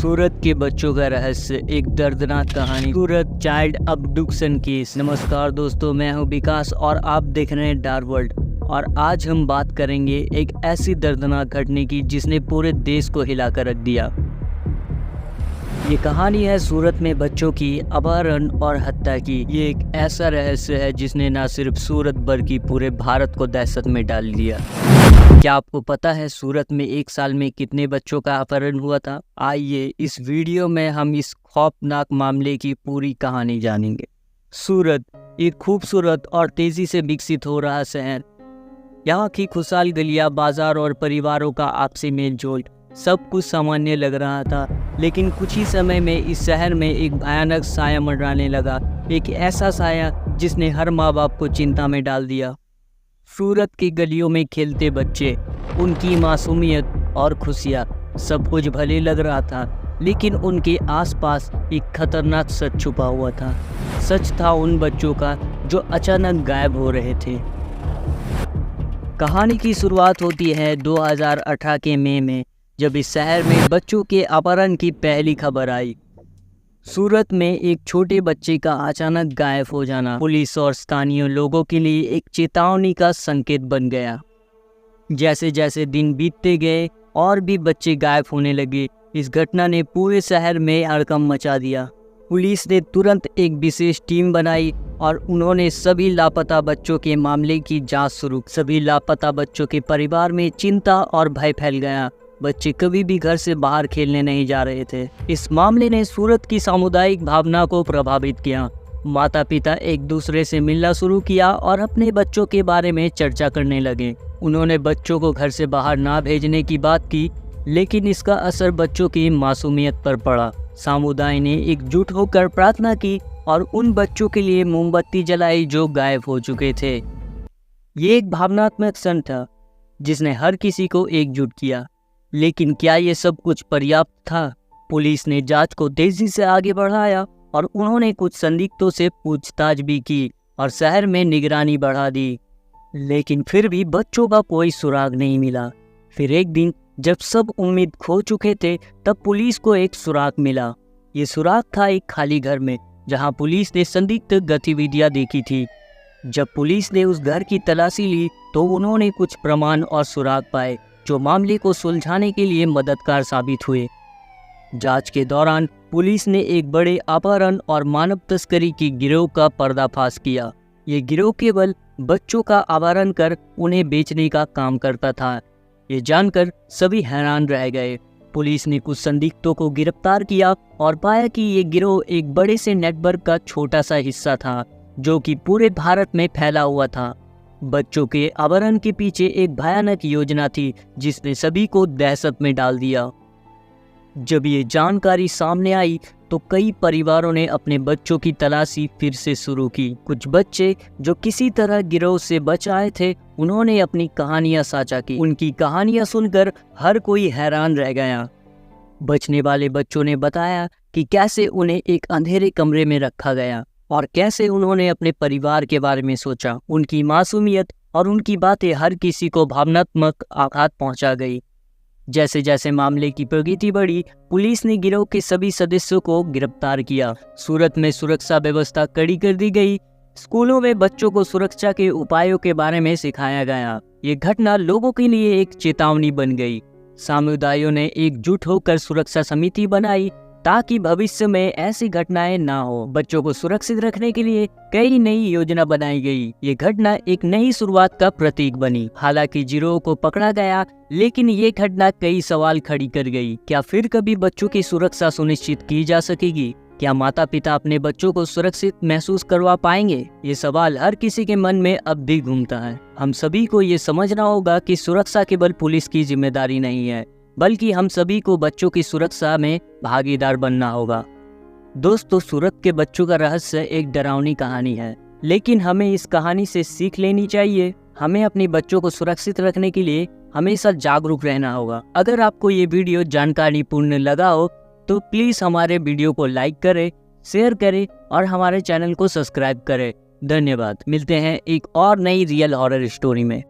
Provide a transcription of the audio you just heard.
सूरत के बच्चों का रहस्य, एक दर्दनाक कहानी, सूरत चाइल्ड अबडक्शन केस। नमस्कार दोस्तों, मैं हूं विकास और आप देख रहे हैं डार्क वर्ल्ड। और आज हम बात करेंगे एक ऐसी दर्दनाक घटना की जिसने पूरे देश को हिलाकर रख दिया। ये कहानी है सूरत में बच्चों की अपहरण और हत्या की। ये एक ऐसा रहस्य है जिसने न सिर्फ सूरत बल्कि पूरे भारत को दहशत में डाल दिया। क्या आपको पता है सूरत में एक साल में कितने बच्चों का अपहरण हुआ था? आइए इस वीडियो में हम इस खौफनाक मामले की पूरी कहानी जानेंगे। सूरत एक खूबसूरत और तेजी से विकसित हो रहा शहर। यहाँ की खुशहाल गलियां, बाजार और परिवारों का आपसी मेल जोल सब कुछ सामान्य लग रहा था। लेकिन कुछ ही समय में इस शहर में एक भयानक साया मंडराने लगा, एक ऐसा साया जिसने हर माँ बाप को चिंता में डाल दिया। सूरत की गलियों में खेलते बच्चे, उनकी मासूमियत और खुशियाँ, सब कुछ भले लग रहा था, लेकिन उनके आसपास एक खतरनाक सच छुपा हुआ था। सच था उन बच्चों का जो अचानक गायब हो रहे थे। कहानी की शुरुआत होती है 2018 के मई में, जब इस शहर में बच्चों के अपहरण की पहली खबर आई। सूरत में एक छोटे बच्चे का अचानक गायब हो जाना पुलिस और स्थानीय लोगों के लिए एक चेतावनी का संकेत बन गया। जैसे जैसे दिन बीतते गए और भी बच्चे गायब होने लगे, इस घटना ने पूरे शहर में हड़कंप मचा दिया। पुलिस ने तुरंत एक विशेष टीम बनाई और उन्होंने सभी लापता बच्चों के मामले की जांच शुरू। सभी लापता बच्चों के परिवार में चिंता और भय फैल गया। बच्चे कभी भी घर से बाहर खेलने नहीं जा रहे थे। इस मामले ने सूरत की सामुदायिक भावना को प्रभावित किया। माता पिता एक दूसरे से मिलना शुरू किया और अपने बच्चों के बारे में चर्चा करने लगे। उन्होंने बच्चों को घर से बाहर ना भेजने की बात की, लेकिन इसका असर बच्चों की मासूमियत पर पड़ा। समुदाय ने एकजुट होकर प्रार्थना की और उन बच्चों के लिए मोमबत्ती जलाई जो गायब हो चुके थे। ये एक भावनात्मक क्षण था जिसने हर किसी को एकजुट किया। लेकिन क्या ये सब कुछ पर्याप्त था? पुलिस ने जांच को तेजी से आगे बढ़ाया और उन्होंने कुछ संदिग्धों से पूछताछ भी की और शहर में निगरानी बढ़ा दी। लेकिन फिर भी बच्चों का कोई सुराग नहीं मिला। फिर एक दिन जब सब उम्मीद खो चुके थे, तब पुलिस को एक सुराग मिला। ये सुराग था एक खाली घर में, जहां पुलिस ने संदिग्ध गतिविधियां देखी थी। जब पुलिस ने उस घर की तलाशी ली तो उन्होंने कुछ प्रमाण और सुराग पाए जो मामले को सुलझाने के लिए मददगार साबित हुए। जांच के दौरान पुलिस ने एक बड़े अपहरण और मानव तस्करी की गिरोह का पर्दाफाश किया। ये गिरोह केवल बच्चों का अपहरण कर उन्हें बेचने का काम करता था। ये जानकर सभी हैरान रह गए। पुलिस ने कुछ संदिग्धों को गिरफ्तार किया और पाया कि ये गिरोह एक बड़े से नेटवर्क का छोटा सा हिस्सा था जो कि पूरे भारत में फैला हुआ था। बच्चों के अपहरण के पीछे एक भयानक योजना थी जिसने सभी को दहशत में डाल दिया। जब ये जानकारी सामने आई तो कई परिवारों ने अपने बच्चों की तलाशी फिर से शुरू की। कुछ बच्चे जो किसी तरह गिरोह से बच आए थे, उन्होंने अपनी कहानियां साझा की। उनकी कहानियां सुनकर हर कोई हैरान रह गया। बचने वाले बच्चों ने बताया कि कैसे उन्हें एक अंधेरे कमरे में रखा गया और कैसे उन्होंने अपने परिवार के बारे में सोचा। उनकी मासूमियत और उनकी बातें हर किसी को भावनात्मक आघात पहुंचा गई। जैसे जैसे मामले की प्रगति बढ़ी, पुलिस ने गिरोह के सभी सदस्यों को गिरफ्तार किया। सूरत में सुरक्षा व्यवस्था कड़ी कर दी गई। स्कूलों में बच्चों को सुरक्षा के उपायों के बारे में सिखाया गया। ये घटना लोगों के लिए एक चेतावनी बन गई। समुदायों ने एकजुट होकर सुरक्षा समिति बनाई ताकि भविष्य में ऐसी घटनाएं ना हो। बच्चों को सुरक्षित रखने के लिए कई नई योजना बनाई गई। ये घटना एक नई शुरुआत का प्रतीक बनी। हालांकि गिरोह को पकड़ा गया, लेकिन ये घटना कई सवाल खड़ी कर गई। क्या फिर कभी बच्चों की सुरक्षा सुनिश्चित की जा सकेगी? क्या माता पिता अपने बच्चों को सुरक्षित महसूस करवा पाएंगे? ये सवाल हर किसी के मन में अब भी घूमता है। हम सभी को ये समझना होगा कि सुरक्षा केवल पुलिस की जिम्मेदारी नहीं है, बल्कि हम सभी को बच्चों की सुरक्षा में भागीदार बनना होगा। दोस्तों, सूरत के बच्चों का रहस्य एक डरावनी कहानी है, लेकिन हमें इस कहानी से सीख लेनी चाहिए। हमें अपने बच्चों को सुरक्षित रखने के लिए हमेशा जागरूक रहना होगा। अगर आपको ये वीडियो जानकारीपूर्ण लगा हो तो प्लीज़ हमारे वीडियो को लाइक करें, शेयर करें और हमारे चैनल को सब्सक्राइब करें। धन्यवाद। मिलते हैं एक और नई रियल हॉरर स्टोरी में।